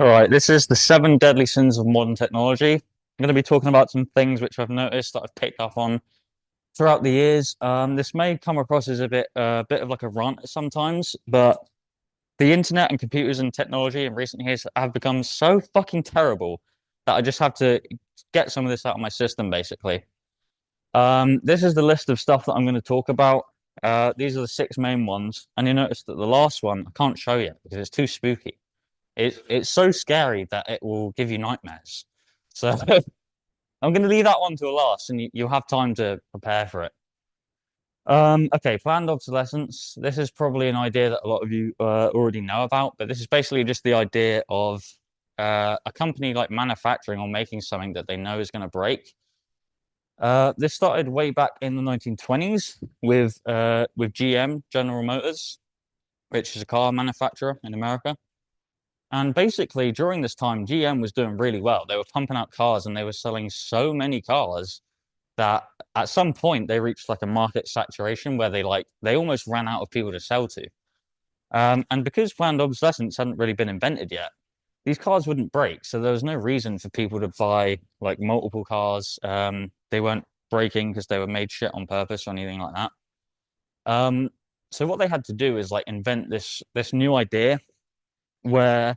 All right, this is the seven deadly sins of modern technology. I'm going to be talking about some things which I've noticed that I've picked up on throughout the years. This may come across as a bit of like a rant sometimes, but the internet and computers and technology in recent years have become so fucking terrible that I just have to get some of this out of my system, basically. This is the list of stuff that I'm going to talk about. These are the six main ones, and you notice that the last one I can't show you because it's too spooky. It's so scary that it will give you nightmares. So I'm going to leave that one to last, and you'll have time to prepare for it. Okay, planned obsolescence. This is probably an idea that a lot of you already know about, but this is basically just the idea of a company like manufacturing or making something that they know is going to break. This started way back in the 1920s with GM, General Motors, which is a car manufacturer in America. And basically, during this time, GM was doing really well. They were pumping out cars and they were selling so many cars that at some point they reached like a market saturation where they almost ran out of people to sell to. And because planned obsolescence hadn't really been invented yet, these cars wouldn't break. So there was no reason for people to buy like multiple cars. They weren't breaking because they were made shit on purpose or anything like that. Um, so what they had to do is like invent this new idea where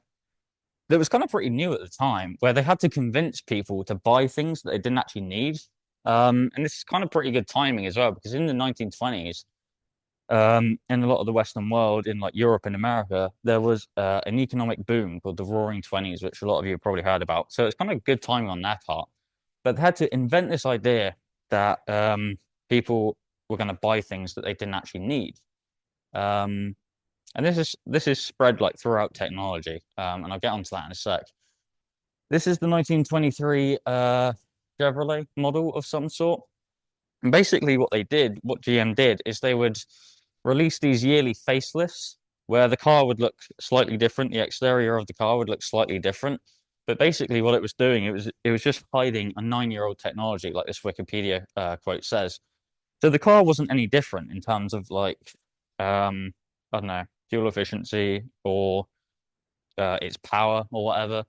that was kind of pretty new at the time, where they had to convince people to buy things that they didn't actually need. And this is kind of pretty good timing as well, because in the 1920s, in a lot of the Western world, in like Europe and America, there was an economic boom called the Roaring Twenties, which a lot of you have probably heard about. So it's kind of good timing on their part. But they had to invent this idea that people were going to buy things that they didn't actually need. Um, and this is spread like throughout technology, and I'll get onto that in a sec. This is the 1923 Chevrolet model of some sort. And basically, what GM did, is they would release these yearly facelifts where the car would look slightly different. The exterior of the car would look slightly different. But basically, what it was doing, it was just hiding a 9-year-old technology, like this Wikipedia quote says. So the car wasn't any different in terms of like, I don't know, fuel efficiency or its power or whatever.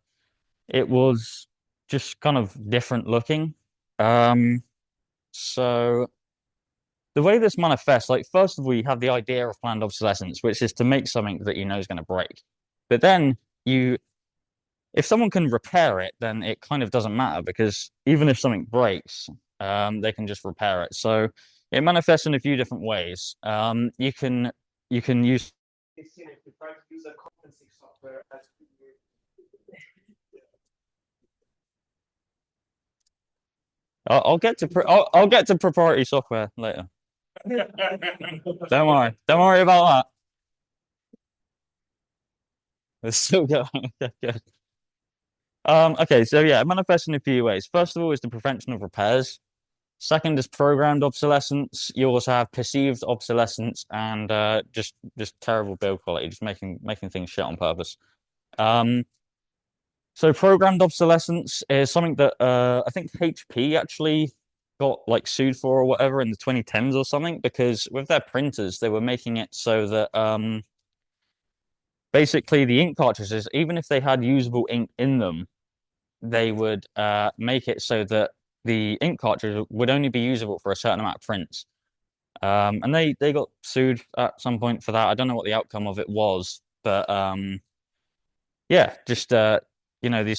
It was just kind of different looking. Um, so the way this manifests, like first of all, you have the idea of planned obsolescence, which is to make something that you know is going to break. But then if someone can repair it, then it kind of doesn't matter because even if something breaks, they can just repair it. So it manifests in a few different ways. You can use. I'll get to proprietary software later. Don't worry about that. It's still going. Okay, good. Okay, so yeah, it manifests in a few ways. First of all, is the prevention of repairs. Second is programmed obsolescence. You also have perceived obsolescence and just terrible build quality, just making things shit on purpose. Um, so programmed obsolescence is something that I think HP actually got like sued for or whatever in the 2010s or something because with their printers they were making it so that basically the ink cartridges, even if they had usable ink in them, they would make it so that the ink cartridge would only be usable for a certain amount of prints. And they got sued at some point for that. I don't know what the outcome of it was, but yeah, just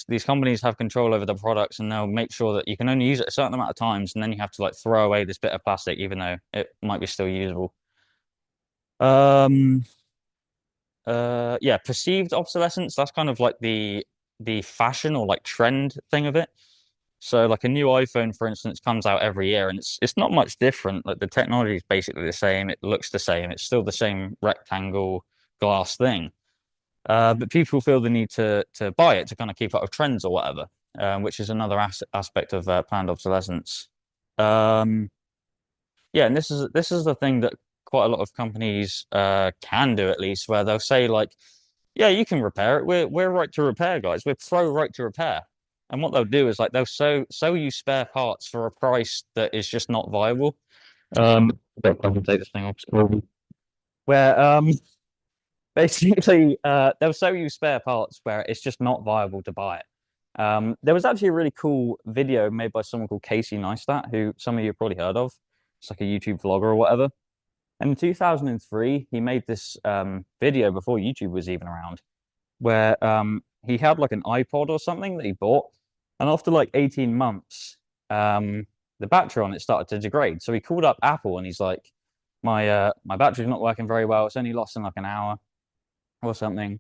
these companies have control over the products, and they'll make sure that you can only use it a certain amount of times, and then you have to like throw away this bit of plastic, even though it might be still usable. Um, yeah, perceived obsolescence. That's kind of like the fashion or like trend thing of it. So like a new iPhone, for instance, comes out every year and it's not much different. Like the technology is basically the same. It looks the same. It's still the same rectangle glass thing. But people feel the need to buy it to kind of keep up with trends or whatever, which is another aspect of planned obsolescence. Um, yeah, and this is the thing that quite a lot of companies can do at least, where they'll say like, yeah, you can repair it. We're right to repair, guys. We're pro right to repair. And what they'll do is like they'll sell you spare parts for a price that is just not viable. I can take this thing off. Where Basically, they'll sell you spare parts where it's just not viable to buy it. There was actually a really cool video made by someone called Casey Neistat, who some of you have probably heard of. It's like a YouTube vlogger or whatever. And in 2003, he made this video before YouTube was even around, where he had like an iPod or something that he bought, and after like 18 months, the battery on it started to degrade. So he called up Apple and he's like, my battery's not working very well. It's only lost in like an hour or something.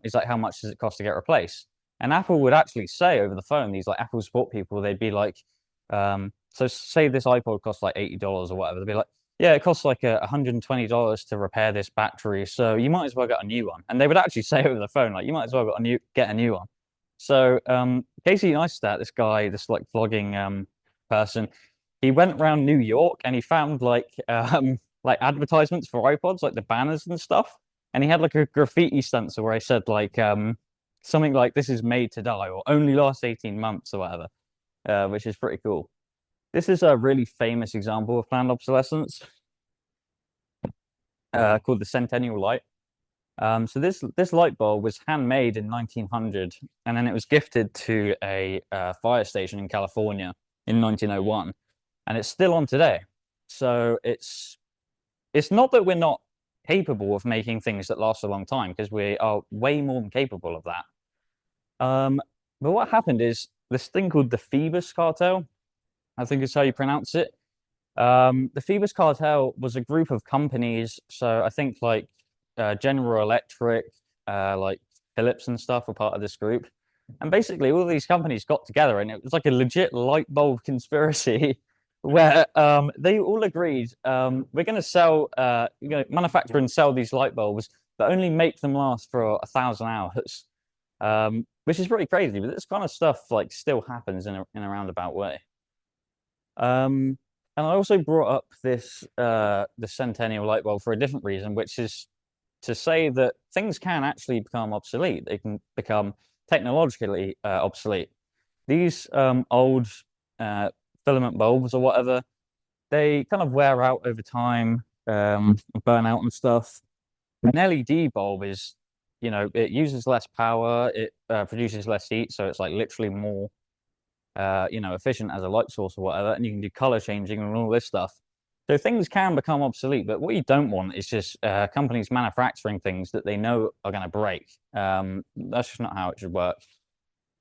He's like, how much does it cost to get replaced? And Apple would actually say over the phone, these like Apple support people, they'd be like, so say this iPod costs like $80 or whatever. They'd be like, yeah, it costs like $120 to repair this battery, so you might as well get a new one. And they would actually say over the phone, like, you might as well get a new one. So Casey Neistat, this guy, this like vlogging person, he went around New York and he found like advertisements for iPods, like the banners and stuff. And he had like a graffiti stencil where I said like something like "This is made to die" or "Only lasts 18 months" or whatever, which is pretty cool. This is a really famous example of planned obsolescence, called the Centennial Light. So this light bulb was handmade in 1900, and then it was gifted to a fire station in California in 1901, and it's still on today. So it's not that we're not capable of making things that last a long time, because we are way more than capable of that. But what happened is this thing called the Phoebus cartel, I think is how you pronounce it. The Phoebus cartel was a group of companies. So I think like General Electric, like Philips and stuff were part of this group. And basically all of these companies got together and it was like a legit light bulb conspiracy where they all agreed we're going to sell, manufacture and sell these light bulbs, but only make them last for 1,000 hours, which is pretty crazy. But this kind of stuff like still happens in a roundabout way. And I also brought up this the Centennial light bulb for a different reason, which is to say that things can actually become obsolete. They can become technologically obsolete. These old filament bulbs or whatever, they kind of wear out over time, burn out and stuff. An LED bulb is, it uses less power, it produces less heat, so it's like literally more, efficient as a light source or whatever, and you can do color changing and all this stuff. So things can become obsolete, but what you don't want is just companies manufacturing things that they know are going to break. That's just not how it should work.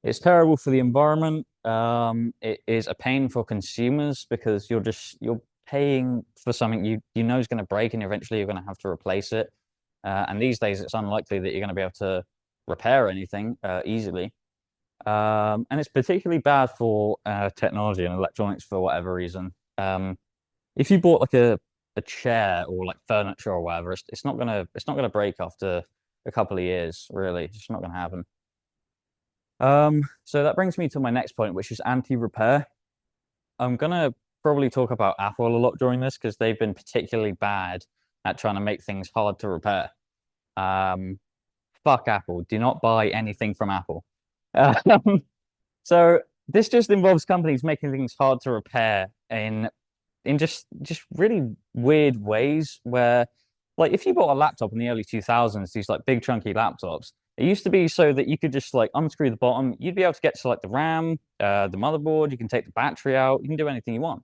It's terrible for the environment. It is a pain for consumers because you're paying for something you know is going to break and eventually you're going to have to replace it. And these days it's unlikely that you're going to be able to repair anything easily. And it's particularly bad for technology and electronics for whatever reason. If you bought like a chair or like furniture or whatever, it's not gonna break after a couple of years, really. It's just not gonna happen. So that brings me to my next point, which is anti-repair. I'm gonna probably talk about Apple a lot during this because they've been particularly bad at trying to make things hard to repair. Um, Fuck Apple. Do not buy anything from Apple. Um, so this just involves companies making things hard to repair in just really weird ways where like if you bought a laptop in the early 2000s, these like big chunky laptops, it used to be so that you could just like unscrew the bottom, you'd be able to get to like the RAM, the motherboard, you can take the battery out, you can do anything you want.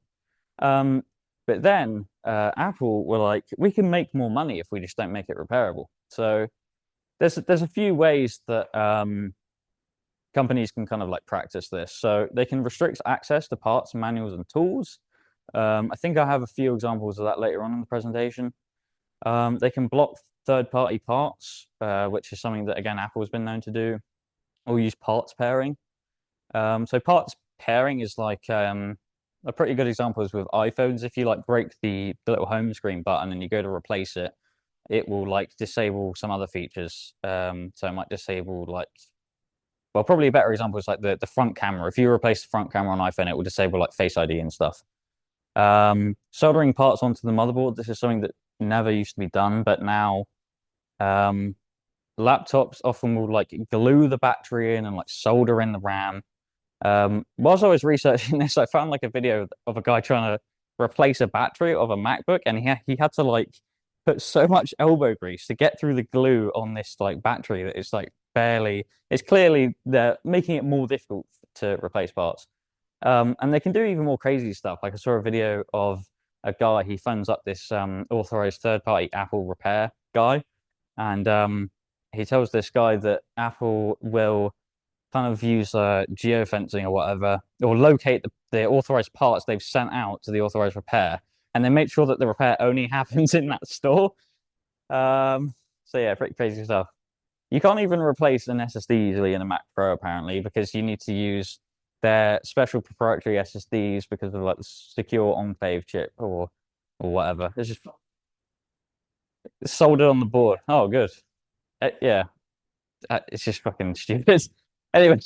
Um, but then Apple were like, we can make more money if we just don't make it repairable. So there's a few ways that companies can kind of like practice this. So they can restrict access to parts, manuals, and tools. I think I have a few examples of that later on in the presentation. They can block third-party parts, which is something that, again, Apple has been known to do, or use parts pairing. So parts pairing is like a pretty good example is with iPhones. If you like break the little home screen button and you go to replace it, it will like disable some other features. So it might disable like, well, probably a better example is like the front camera. If you replace the front camera on iPhone, it will disable like Face ID and stuff. Soldering parts onto the motherboard. This is something that never used to be done, but now laptops often will like glue the battery in and like solder in the RAM. Whilst I was researching this, I found like a video of a guy trying to replace a battery of a MacBook, and he had to like put so much elbow grease to get through the glue on this like battery that it's like barely. It's clearly they're making it more difficult to replace parts. And they can do even more crazy stuff. Like I saw a video of a guy, he phones up this authorized third-party Apple repair guy, and he tells this guy that Apple will kind of use geofencing or whatever, or locate the authorized parts they've sent out to the authorized repair, and then make sure that the repair only happens in that store. So yeah, pretty crazy stuff. You can't even replace an SSD easily in a Mac Pro apparently because you need to use their special proprietary SSDs because of like the secure enclave chip or whatever. It's just soldered on the board. Oh, good. Yeah, it's just fucking stupid. Anyway,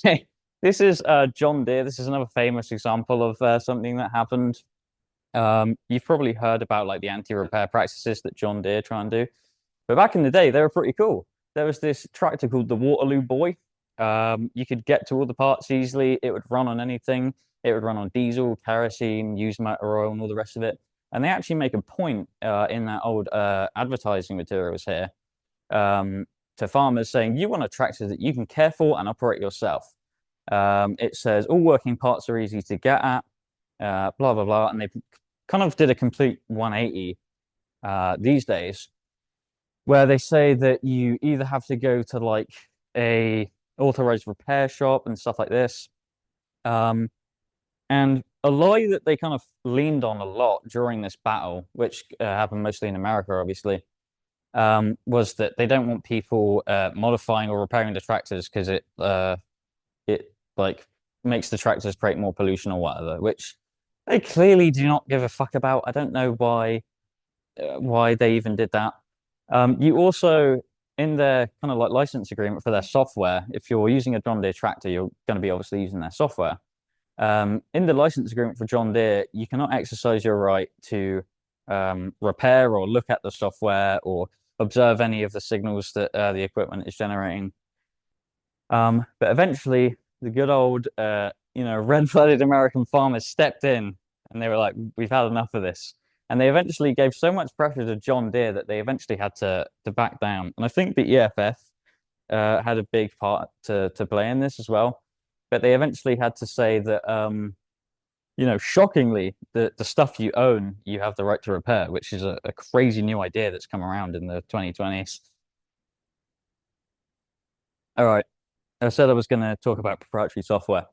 this is John Deere. This is another famous example of something that happened. You've probably heard about like the anti-repair practices that John Deere try and do. But back in the day, they were pretty cool. There was this tractor called the Waterloo Boy. You could get to all the parts easily. It would run on anything. It would run on diesel, kerosene, used motor oil, and all the rest of it. And they actually make a point in that old advertising materials here to farmers saying, you want a tractor that you can care for and operate yourself. It says all working parts are easy to get at, blah, blah, blah. And they kind of did a complete 180 these days, where they say that you either have to go to like a authorized repair shop and stuff like this. And a lie that they kind of leaned on a lot during this battle, which happened mostly in America, obviously, was that they don't want people modifying or repairing the tractors because it like makes the tractors create more pollution or whatever, which they clearly do not give a fuck about. I don't know why they even did that. You also, in their kind of like license agreement for their software, if you're using a John Deere tractor, you're going to be obviously using their software. In the license agreement for John Deere, you cannot exercise your right to repair or look at the software or observe any of the signals that the equipment is generating. But eventually, the good old, red-blooded American farmers stepped in and they were like, "We've had enough of this." And they eventually gave so much pressure to John Deere that they eventually had to back down. And I think the EFF had a big part to play in this as well. But they eventually had to say that, shockingly, the stuff you own, you have the right to repair, which is a crazy new idea that's come around in the 2020s. All right. I said I was going to talk about proprietary software.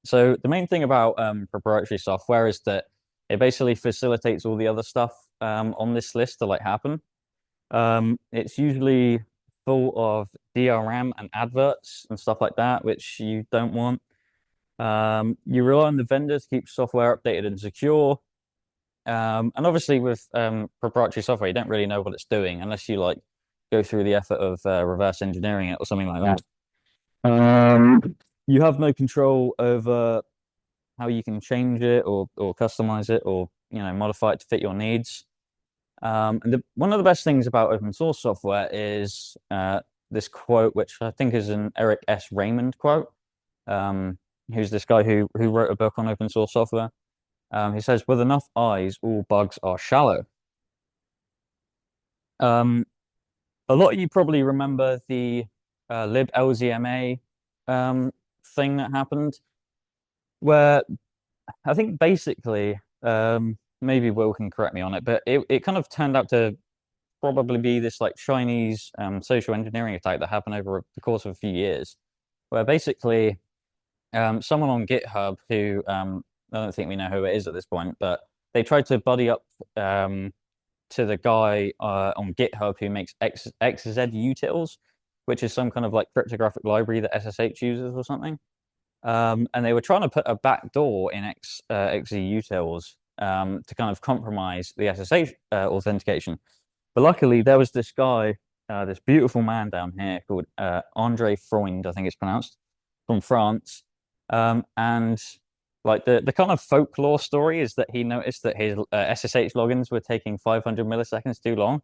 So the main thing about proprietary software is that it basically facilitates all the other stuff on this list to like happen. It's usually full of DRM and adverts and stuff like that, which you don't want. You rely on the vendor to keep software updated and secure. And obviously with proprietary software, you don't really know what it's doing unless you like go through the effort of reverse engineering it or something like that. You have no control over how you can change it or customize it or modify it to fit your needs. And one of the best things about open source software is this quote, which I think is an Eric S. Raymond quote, who's this guy who wrote a book on open source software. He says, "With enough eyes, all bugs are shallow." A lot of you probably remember the liblzma thing that happened, where I think basically, maybe Will can correct me on it, but it kind of turned out to probably be this like Chinese social engineering attack that happened over the course of a few years, where basically someone on GitHub who I don't think we know who it is at this point, but they tried to buddy up to the guy on GitHub who makes XZUtils, which is some kind of like cryptographic library that SSH uses or something. And they were trying to put a backdoor in XZUtils to kind of compromise the SSH authentication. But luckily, there was this guy, this beautiful man down here called Andre Freund, I think it's pronounced, from France. And like the kind of folklore story is that he noticed that his SSH logins were taking 500 milliseconds too long.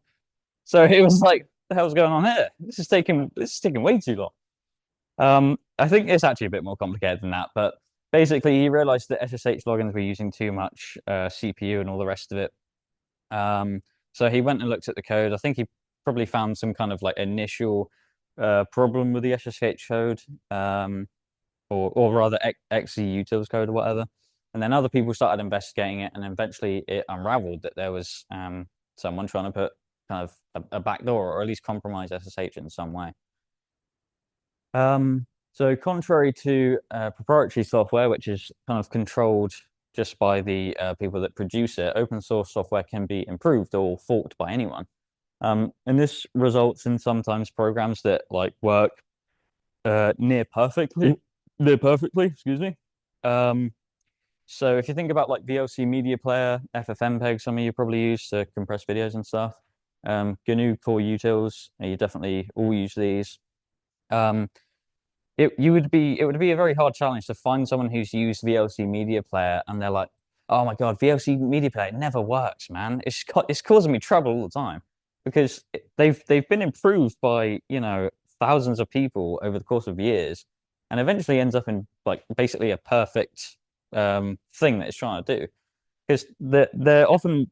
So he was like, "The hell's going on here? This is taking way too long." I think it's actually a bit more complicated than that, but basically he realized that SSH logins were using too much CPU and all the rest of it. So he went and looked at the code. I think he probably found some kind of like initial problem with the SSH code, or rather XE utils code or whatever. And then other people started investigating it, and eventually it unraveled that there was someone trying to put kind of a backdoor or at least compromise SSH in some way. So contrary to proprietary software, which is kind of controlled just by the people that produce it, open source software can be improved or forked by anyone. And this results in sometimes programs that like work near perfectly, excuse me. So if you think about like VLC Media Player, FFmpeg, some of you probably use to compress videos and stuff. GNU Core Utils, you definitely all use these. It would be a very hard challenge to find someone who's used VLC Media Player and they're like, oh my God, VLC Media Player never works, man. It's causing me trouble all the time because they've been improved by, you know, thousands of people over the course of years, and eventually ends up in like basically a perfect thing that it's trying to do. Because they're often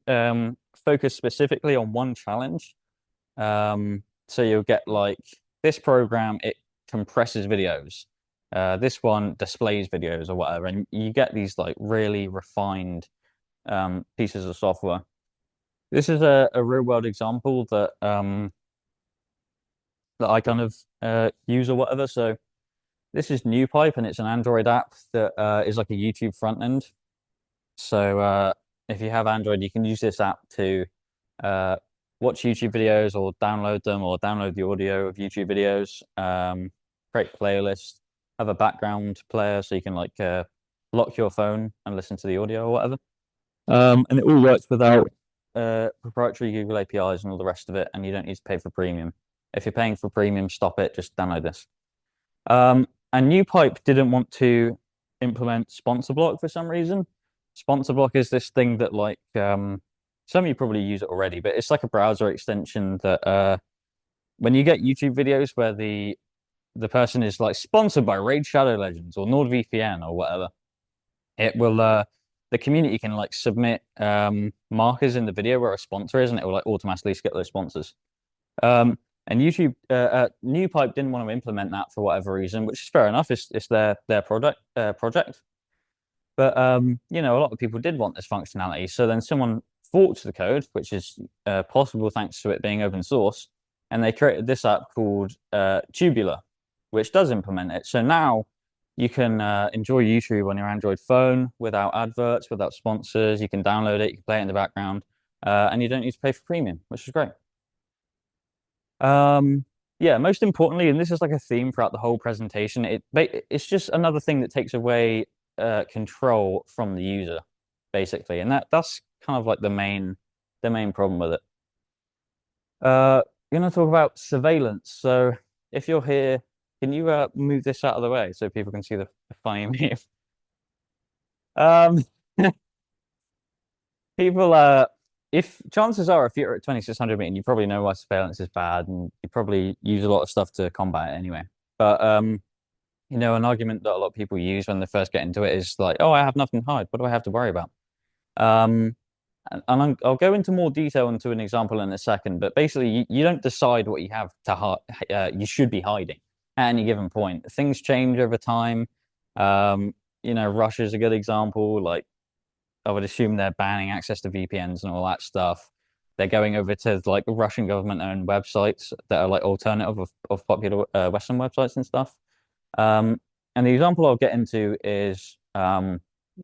focused specifically on one challenge. So you'll get like this program, it compresses videos. This one displays videos or whatever, and you get these like really refined pieces of software. This is a real world example that that I kind of use or whatever. So this is NewPipe, and it's an Android app that is like a YouTube front end. So if you have Android, you can use this app to watch YouTube videos or download them, or download the audio of YouTube videos, create playlists, have a background player so you can like lock your phone and listen to the audio or whatever. And it all works without proprietary Google APIs and all the rest of it, and you don't need to pay for premium. If you're paying for premium, stop it, just download this. And NewPipe didn't want to implement sponsor block for some reason. Sponsor block is this thing that like some of you probably use it already, but it's like a browser extension that when you get YouTube videos where the person is like sponsored by Raid Shadow Legends or NordVPN or whatever, it will the community can like submit markers in the video where a sponsor is, and it will like automatically skip those sponsors. And YouTube, NewPipe didn't want to implement that for whatever reason, which is fair enough. It's their project. But you know, a lot of people did want this functionality. So then someone forked the code, which is possible thanks to it being open source, and they created this app called Tubular, which does implement it. So now you can enjoy YouTube on your Android phone without adverts, without sponsors. You can download it, you can play it in the background, and you don't need to pay for premium, which is great. Yeah, most importantly, and this is like a theme throughout the whole presentation, it's just another thing that takes away control from the user, basically, and that's kind of like the main problem with it. We're gonna talk about surveillance. So if you're here, can you move this out of the way so people can see the funny meme? Um, people if chances are if you're at 2600 meeting, you probably know why surveillance is bad, and you probably use a lot of stuff to combat it anyway. But you know, an argument that a lot of people use when they first get into it is like, oh, I have nothing to hide. What do I have to worry about? And I'll go into more detail into an example in a second, but basically you don't decide what you have to hide, you should be hiding at any given point. Things change over time. You know, Russia is a good example. Like, I would assume they're banning access to VPNs and all that stuff. They're going over to like Russian government-owned websites that are like alternative of popular Western websites and stuff. And the example I'll get into is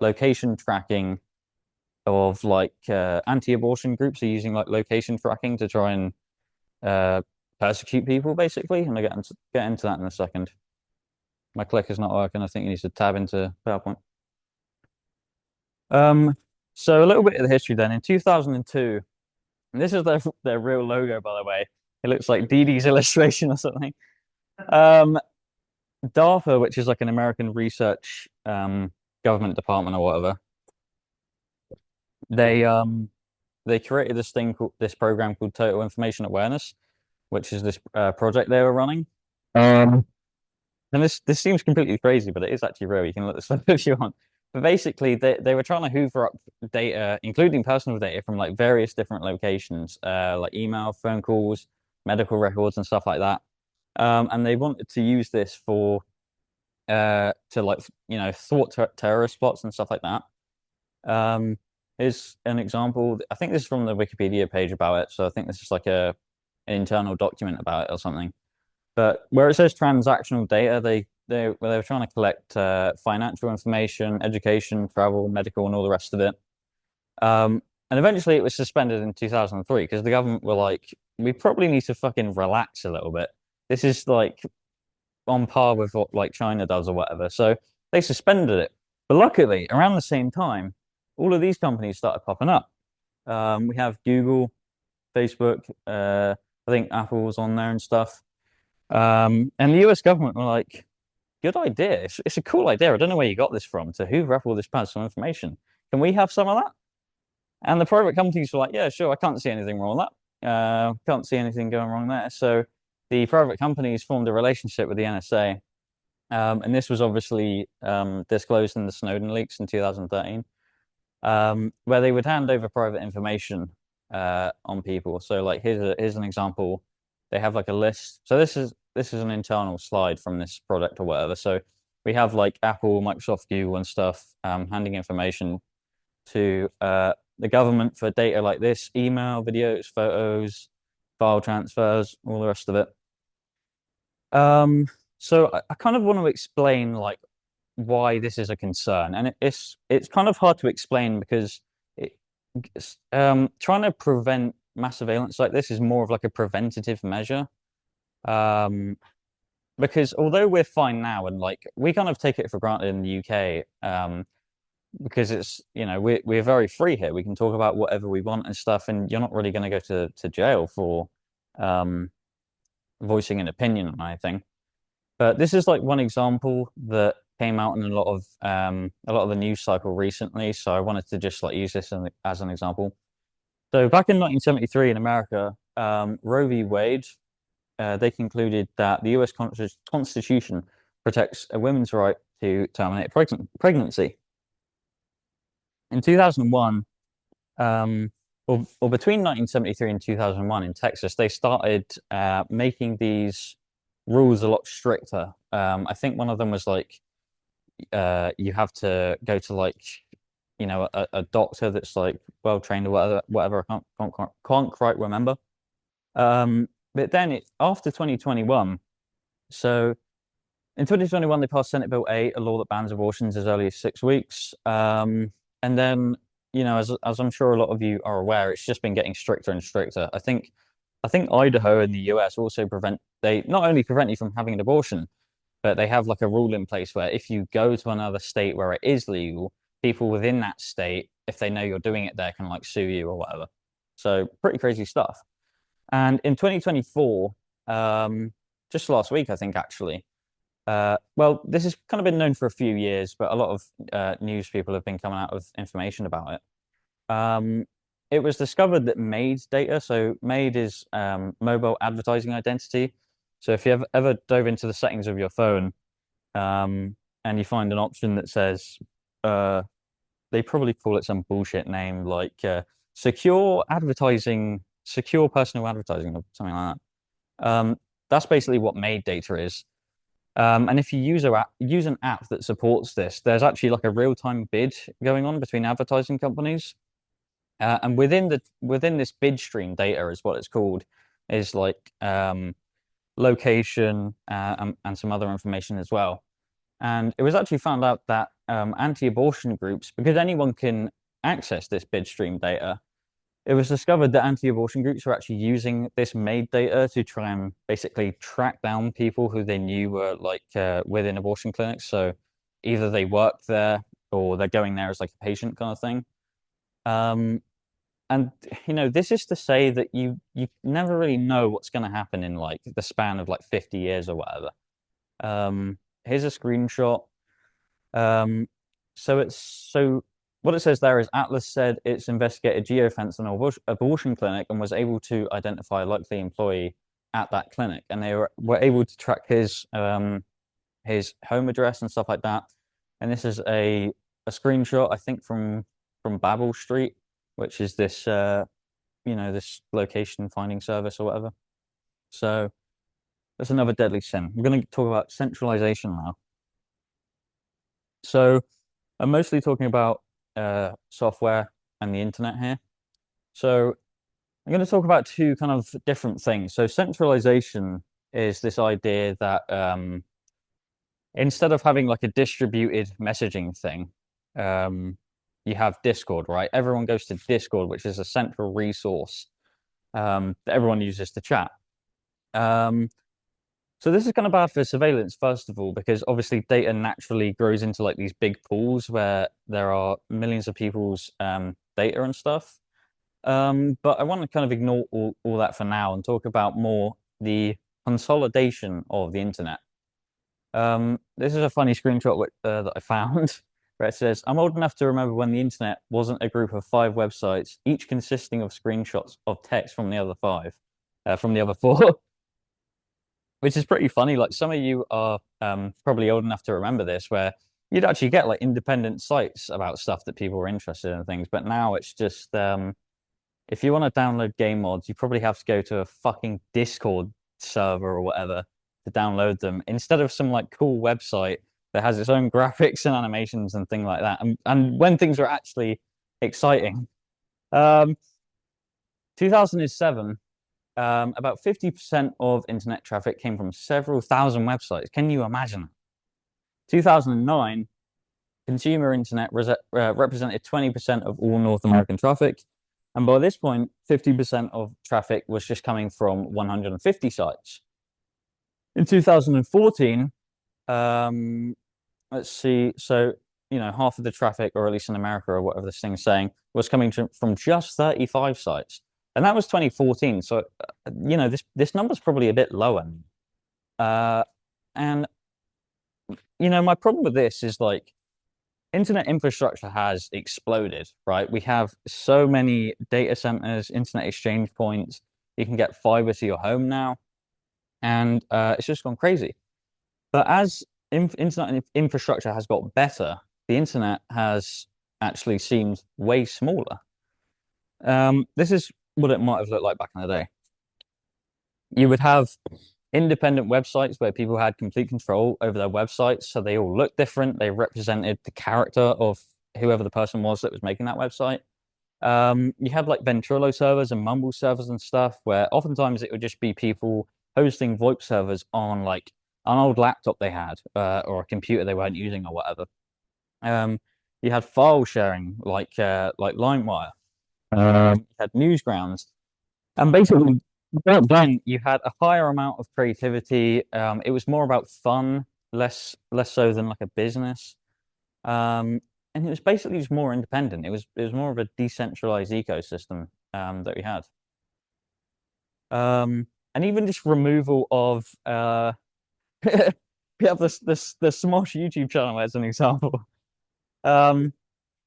location tracking of like anti-abortion groups are using like location tracking to try and persecute people, basically. And I'll get into that in a second. My clicker's not working. I think you need to tab into PowerPoint. So a little bit of the history then. In 2002, and this is their real logo, by the way. It looks like Dee Dee's illustration or something. DARPA, which is like an American research government department or whatever, they created this program called Total Information Awareness, which is this project they were running. And this seems completely crazy, but it is actually real. You can look this up if you want. But basically, they were trying to hoover up data, including personal data, from like various different locations, like email, phone calls, medical records, and stuff like that. And they wanted to use this for to like thwart terrorist plots and stuff like that. Um, Here's an example. I think this is from the Wikipedia page about it, so I think this is like a an internal document about it or something. But where it says transactional data, they were trying to collect financial information, education, travel, medical, and all the rest of it. And eventually, it was suspended in 2003 because the government were like, we probably need to fucking relax a little bit. This is like on par with what like China does or whatever. So they suspended it. But luckily, around the same time, all of these companies started popping up. We have Google, Facebook, I think Apple was on there and stuff. And the US government were like, good idea. It's a cool idea. I don't know where you got this from to hoover up all this personal information. Can we have some of that? And the private companies were like, yeah, sure. I can't see anything wrong with that. Can't see anything going wrong there. So the private companies formed a relationship with the NSA. And this was obviously disclosed in the Snowden leaks in 2013, where they would hand over private information on people. So like here's an example. They have like a list. So this is an internal slide from this product or whatever. So we have like Apple, Microsoft, Google, and stuff handing information to the government for data like this: email, videos, photos, file transfers, all the rest of it. So I kind of want to explain like why this is a concern, and it's kind of hard to explain because trying to prevent mass surveillance like this is more of like a preventative measure. Um, because although we're fine now and like we kind of take it for granted in the UK, because it's we're very free here. We can talk about whatever we want and stuff, and you're not really going to go to jail for um voicing an opinion on anything. But this is like one example that came out in a lot of the news cycle recently. So I wanted to just like use this as an example. So back in 1973 in America, Roe v. Wade, they concluded that the U.S. Constitution protects a woman's right to terminate pregnancy. In 2001, or between 1973 and 2001 in Texas, they started making these rules a lot stricter. I think one of them was like you have to go to like a doctor that's like well trained or whatever. I can't quite remember. But then after 2021, so in 2021 they passed Senate Bill 8, a law that bans abortions as early as 6 weeks. And then as I'm sure a lot of you are aware, it's just been getting stricter and stricter. I think Idaho in the US also they not only prevent you from having an abortion, but they have like a rule in place where if you go to another state where it is legal, people within that state, if they know you're doing it there, can like sue you or whatever. So pretty crazy stuff. And in 2024, just last week, I think actually, well, this has kind of been known for a few years, but a lot of news people have been coming out with information about it. It was discovered that MAID data, so MAID is mobile advertising identity. So if you ever dove into the settings of your phone and you find an option that says, they probably call it some bullshit name like secure advertising, secure personal advertising, or something like that. That's basically what MAID data is. And if you use an app that supports this, there's actually like a real-time bid going on between advertising companies. And within this bid stream data is what it's called, is like location and some other information as well. And it was actually found out that anti-abortion groups, because anyone can access this bid stream data, it was discovered that anti-abortion groups were actually using this MAID data to try and basically track down people who they knew were like within abortion clinics. So either they work there or they're going there as like a patient kind of thing. And this is to say that you never really know what's going to happen in like the span of like 50 years or whatever. Here's a screenshot. So what it says there is Atlas said it's investigated geofence an abortion clinic and was able to identify a likely employee at that clinic, and they were able to track his home address and stuff like that. And this is a a screenshot, I think from Babel Street, which is this this location finding service or whatever. So that's another deadly sin. I'm going to talk about centralization now. So I'm mostly talking about software and the internet here. So I'm going to talk about two kind of different things. So centralization is this idea that instead of having like a distributed messaging thing, you have Discord, right? Everyone goes to Discord, which is a central resource that everyone uses to chat. So this is kind of bad for surveillance, first of all, because obviously data naturally grows into like these big pools where there are millions of people's data and stuff. But I want to kind of ignore all that for now and talk about more the consolidation of the internet. This is a funny screenshot that I found where it says, I'm old enough to remember when the internet wasn't a group of 5 websites, each consisting of screenshots of text from the other from the other 4, which is pretty funny. Like some of you are probably old enough to remember this, where you'd actually get like independent sites about stuff that people were interested in and things. But now it's just if you want to download game mods, you probably have to go to a fucking Discord server or whatever to download them instead of some like cool website that has its own graphics and animations and things like that. And when things are actually exciting. 2007, about 50% of internet traffic came from several thousand websites. Can you imagine? 2009, consumer internet represented 20% of all North American traffic. And by this point, 50% of traffic was just coming from 150 sites. In 2014, let's see, so, half of the traffic, or at least in America or whatever this thing's saying, was coming from just 35 sites. And that was 2014. So, this number's probably a bit lower. And, my problem with this is like, internet infrastructure has exploded, right? We have so many data centers, internet exchange points. You can get fiber to your home now, and it's just gone crazy. But as internet infrastructure has got better, the internet has actually seemed way smaller. This is what it might have looked like back in the day. You would have independent websites where people had complete control over their websites, so they all looked different. They represented the character of whoever the person was that was making that website. You had like Ventrilo servers and Mumble servers and stuff, where oftentimes it would just be people hosting VoIP servers on like an old laptop they had, or a computer they weren't using or whatever. You had file sharing like LimeWire. You had Newsgrounds, and basically back then you had a higher amount of creativity. It was more about fun, less so than like a business. And it was basically just more independent. It was more of a decentralized ecosystem that we had. And even just removal of we have the Smosh YouTube channel as an example. Um,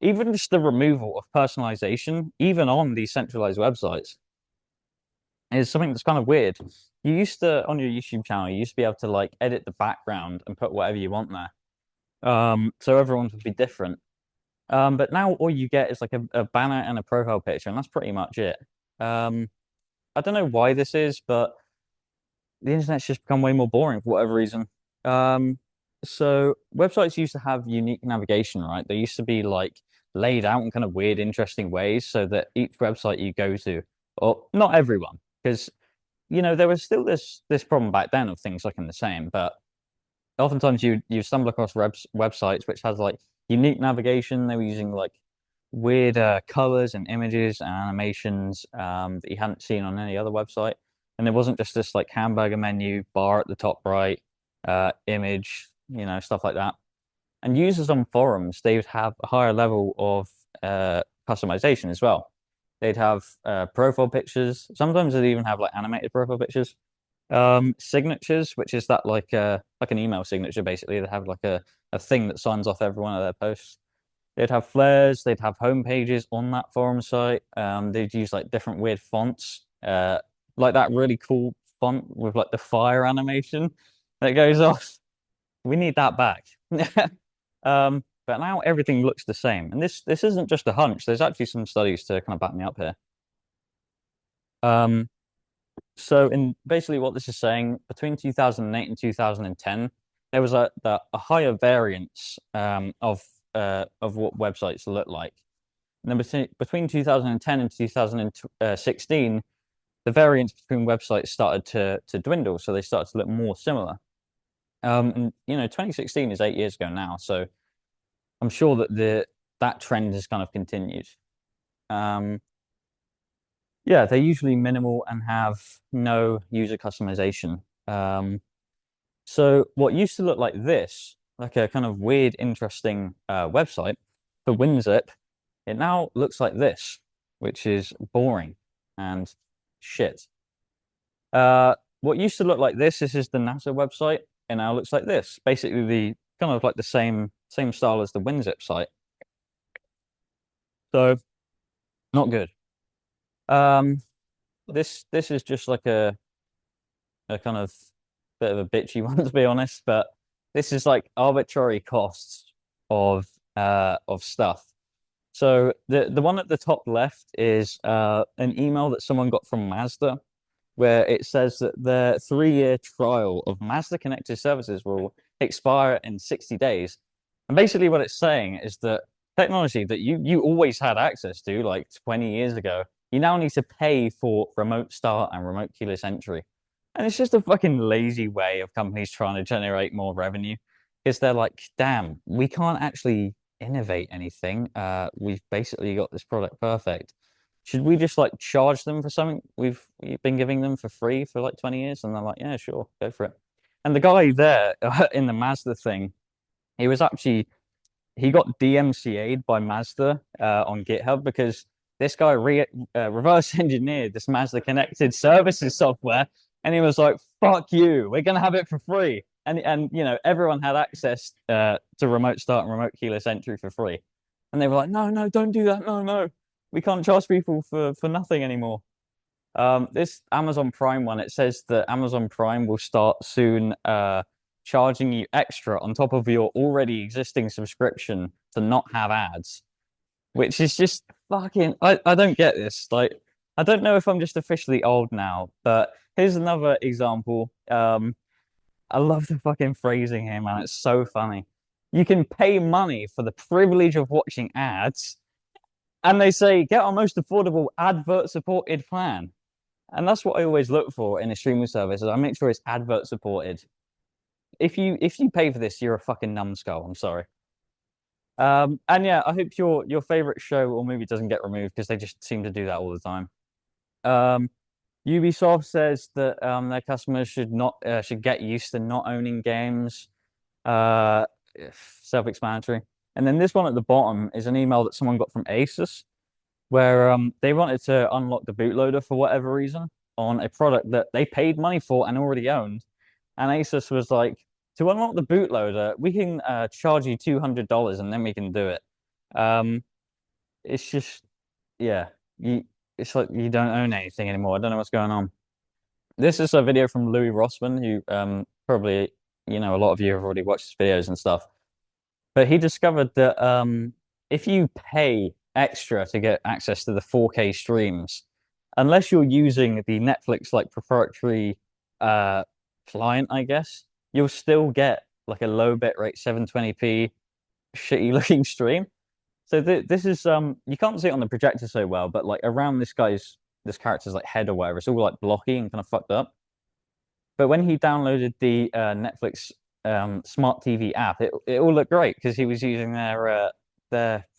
Even just the removal of personalization, even on these centralized websites, is something that's kind of weird. You used to, on your YouTube channel, you used to be able to like edit the background and put whatever you want there. So everyone's would be different. But now all you get is like a banner and a profile picture, and that's pretty much it. I don't know why this is, but the internet's just become way more boring for whatever reason. So websites used to have unique navigation, right? They used to be like laid out in kind of weird, interesting ways so that each website you go to, or not everyone, because there was still this problem back then of things looking the same, but oftentimes you stumble across websites which has like unique navigation. They were using like weird colors and images and animations that you hadn't seen on any other website. And it wasn't just this like hamburger menu bar at the top right, image, stuff like that. And users on forums, they would have a higher level of customization as well. They'd have profile pictures. Sometimes they'd even have like animated profile pictures. Signatures, which is that like an email signature basically. They have like a thing that signs off every one of their posts. They'd have flares, they'd have home pages on that forum site. They'd use like different weird fonts, like that really cool font with like the fire animation that goes off. We need that back. but now everything looks the same. And this isn't just a hunch. There's actually some studies to kind of back me up here. So in basically what this is saying, between 2008 and 2010, there was a higher variance of what websites look like. And then between 2010 and 2016, the variance between websites started to dwindle, so they started to look more similar. And 2016 is 8 years ago now, so I'm sure that that trend has kind of continued. Yeah, they're usually minimal and have no user customization. So what used to look like this, like a kind of weird, interesting website for WinZip, it now looks like this, which is boring and shit. What used to look like this is the NASA website, and now looks like this. Basically, the kind of like the same style as the WinZip site. So not good. This is just like a kind of bit of a bitchy one to be honest, but this is like arbitrary costs of stuff. So the one at the top left is an email that someone got from Mazda, where it says that their 3-year trial of Mazda connected services will expire in 60 days. And basically what it's saying is that technology that you always had access to like 20 years ago, you now need to pay for remote start and remote keyless entry. And it's just a fucking lazy way of companies trying to generate more revenue. Because they're like, damn, we can't actually innovate anything. We've basically got this product perfect. Should we just like charge them for something we've been giving them for free for like 20 years? And they're like, yeah, sure, go for it. And the guy there in the Mazda thing, he was actually he got DMCA'd by Mazda on GitHub because this guy reverse engineered this Mazda connected services software, and he was like, "Fuck you, we're gonna have it for free." And everyone had access to remote start and remote keyless entry for free, and they were like, "No, no, don't do that. No, no, we can't charge people for nothing anymore." This Amazon Prime one, it says that Amazon Prime will start soon charging you extra on top of your already existing subscription to not have ads, which is just fucking I don't get this. Like, I don't know if I'm just officially old now, but here's another example. I love the fucking phrasing here, man. It's so funny. You can pay money for the privilege of watching ads, and they say get our most affordable advert supported plan. And that's what I always look for in a streaming service. Is I make sure it's advert supported. If you pay for this, you're a fucking numbskull. I'm sorry. And yeah, I hope your favorite show or movie doesn't get removed because they just seem to do that all the time. Ubisoft says that their customers should get used to not owning games. Uh, Self-explanatory. And then this one at the bottom is an email that someone got from Asus, where they wanted to unlock the bootloader for whatever reason on a product that they paid money for and already owned. And Asus was like, to unlock the bootloader, we can charge you $200 and then we can do it. It's just, yeah, it's like you don't own anything anymore. I don't know what's going on. This is a video from Louis Rossman, who probably, a lot of you have already watched his videos and stuff. But he discovered that if you pay extra to get access to the 4K streams, unless you're using the Netflix like proprietary client, I guess, you'll still get like a low bitrate 720p shitty looking stream. So this is you can't see it on the projector so well, but like around this character's like head or whatever, it's all like blocky and kind of fucked up. But when he downloaded the Netflix smart TV app, it all looked great because he was using their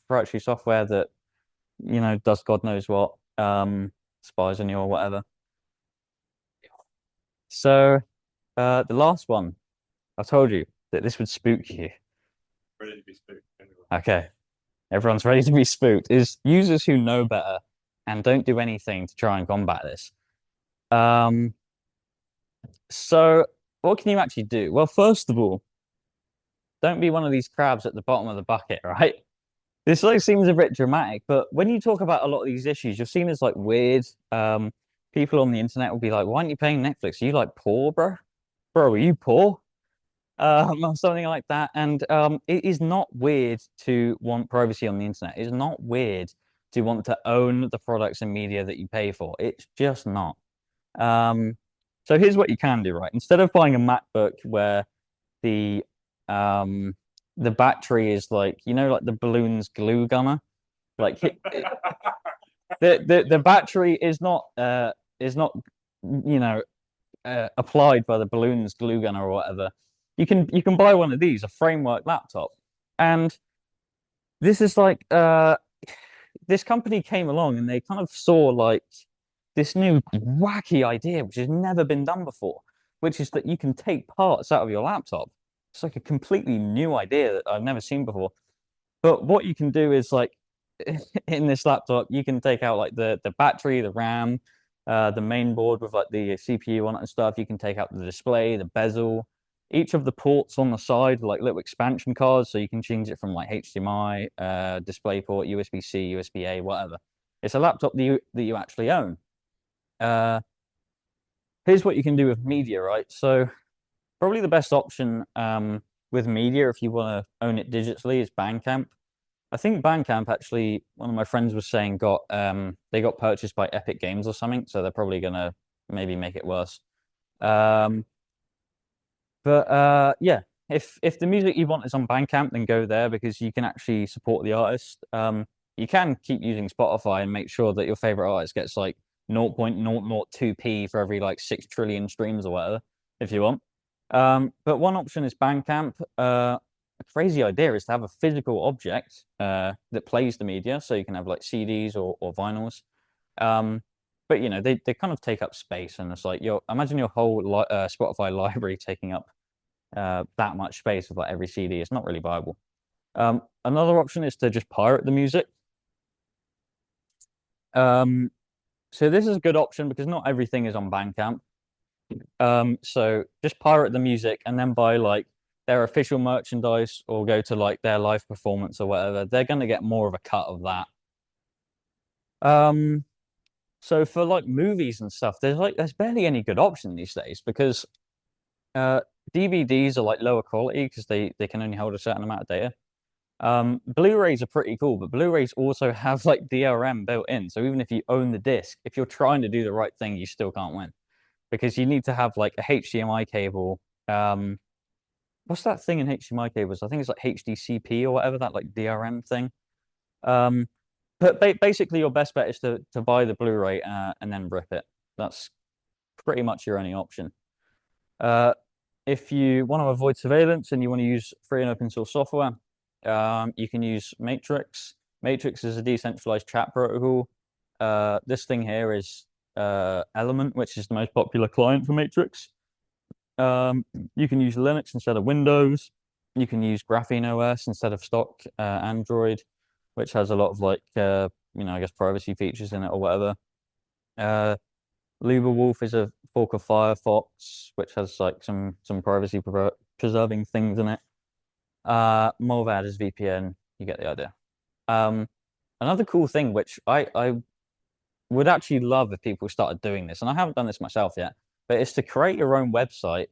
proprietary software that does God knows what, spies on you or whatever. So the last one, I told you that this would spook you. Ready to be spooked. Anyway. Okay, everyone's ready to be spooked. Is users who know better and don't do anything to try and combat this. So what can you actually do? Well, first of all, don't be one of these crabs at the bottom of the bucket, right? This like seems a bit dramatic, but when you talk about a lot of these issues, you're seen as like weird. People on the internet will be like, "Why aren't you paying Netflix? Are you like poor, bro? Bro, are you poor?" or something like that. And it is not weird to want privacy on the internet. It's not weird to want to own the products and media that you pay for. It's just not. Um, so here's what you can do, right? Instead of buying a MacBook where the um the battery is like, like the balloon's glue gunner, like the battery is not applied by the balloon's glue gunner or whatever. You can buy one of these, a framework laptop, and this is like this company came along and they kind of saw like this new wacky idea which has never been done before, which is that you can take parts out of your laptop. It's like a completely new idea that I've never seen before. But what you can do is like in this laptop, you can take out like the battery, the RAM, the main board with like the CPU on it and stuff. You can take out the display, the bezel. Each of the ports on the side are like little expansion cards, so you can change it from like HDMI, DisplayPort, USB-C, USB-A, whatever. It's a laptop that you actually own. Here's what you can do with media, right? So probably the best option with media if you want to own it digitally is Bandcamp. I think Bandcamp actually, one of my friends was saying they got purchased by Epic Games or something, so they're probably gonna maybe make it worse. Um, but yeah, if the music you want is on Bandcamp, then go there because you can actually support the artist. You can keep using Spotify and make sure that your favorite artist gets like 0.002p for every like 6 trillion streams or whatever, if you want. But one option is Bandcamp. A crazy idea is to have a physical object that plays the media, so you can have like CDs or vinyls. But they kind of take up space, and it's like imagine your whole Spotify library taking up that much space with like every CD. It's not really viable. Another option is to just pirate the music. So this is a good option because not everything is on Bandcamp. So just pirate the music and then buy like their official merchandise or go to like their live performance or whatever. They're gonna get more of a cut of that. So for like movies and stuff, there's barely any good option these days because uh DVDs are like lower quality because they can only hold a certain amount of data. Blu-rays are pretty cool, but Blu-rays also have like DRM built in. So even if you own the disc, if you're trying to do the right thing, you still can't win because you need to have like a HDMI cable. What's that thing in HDMI cables? I think it's like HDCP or whatever, that like DRM thing. Um, but basically, your best bet is to buy the Blu-ray and then rip it. That's pretty much your only option. If you want to avoid surveillance and you want to use free and open source software, you can use Matrix. Matrix is a decentralized chat protocol. This thing here is Element, which is the most popular client for Matrix. You can use Linux instead of Windows. You can use Graphene OS instead of stock Android, which has a lot of like I guess privacy features in it or whatever. LuberWolf is a fork of Firefox, which has like some privacy preserving things in it. Movad is VPN. You get the idea. Another cool thing, which I would actually love if people started doing this, and I haven't done this myself yet, but it's to create your own website,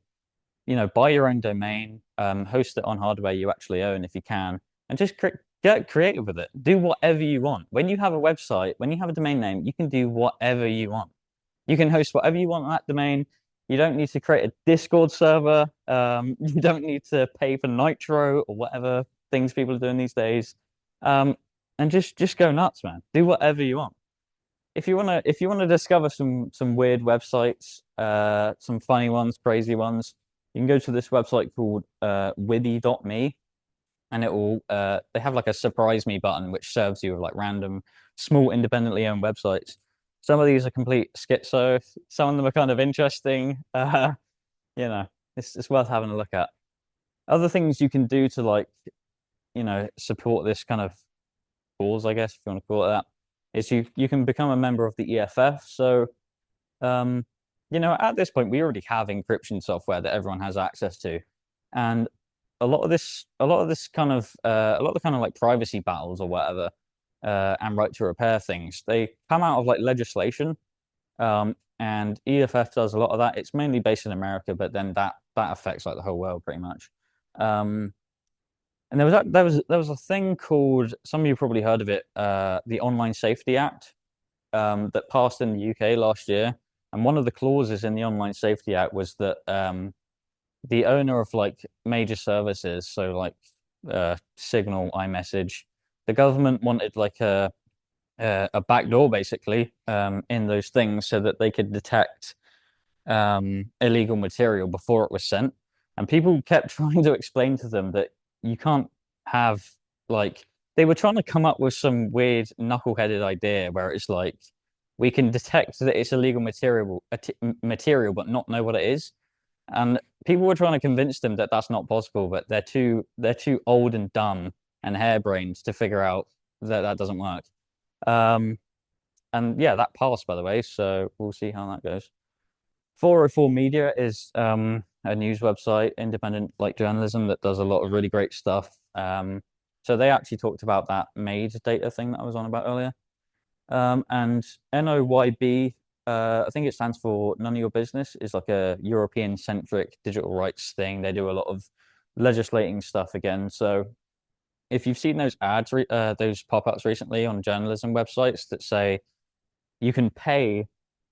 buy your own domain, host it on hardware you actually own if you can, and just get creative with it. Do whatever you want. When you have a website, when you have a domain name, you can do whatever you want. You can host whatever you want on that domain. You don't need to create a Discord server. You don't need to pay for Nitro or whatever things people are doing these days. And just go nuts, man. Do whatever you want. If you wanna discover some weird websites, some funny ones, crazy ones, you can go to this website called Wibby.me, and they have like a surprise me button which serves you with like random small independently owned websites. Some of these are complete schizo. Some of them are kind of interesting. It's worth having a look at. Other things you can do to like, support this kind of cause, I guess, if you want to call it that, is you can become a member of the EFF. So, at this point, we already have encryption software that everyone has access to, and a lot of the kind of like privacy battles or whatever, and right to repair things, they come out of like legislation, and EFF does a lot of that. It's mainly based in America, but then that affects like the whole world pretty much. Um, and there was a thing called, some of you probably heard of it, the Online Safety Act, that passed in the UK last year. And one of the clauses in the Online Safety Act was that the owner of like major services, so like Signal, iMessage, the government wanted like a backdoor basically in those things so that they could detect illegal material before it was sent. And people kept trying to explain to them that you can't have like they were trying to come up with some weird knuckleheaded idea where it's like we can detect that it's illegal material but not know what it is. And people were trying to convince them that that's not possible, but they're too old and dumb and harebrained to figure out that that doesn't work. Um, and yeah, that passed by the way, so we'll see how that goes. 404 Media is a news website, independent like journalism that does a lot of really great stuff. So they actually talked about that MAID data thing that I was on about earlier. And NOYB, I think it stands for None of Your Business, is like a European-centric digital rights thing. They do a lot of legislating stuff again. So if you've seen those ads, those pop-ups recently on journalism websites that say you can pay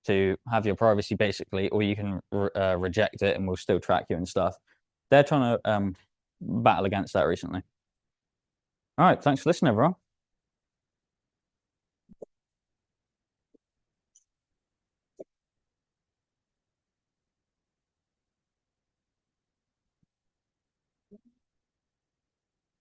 to have your privacy basically, or you can reject it and we'll still track you and stuff. They're trying to battle against that recently. All right, thanks for listening, everyone.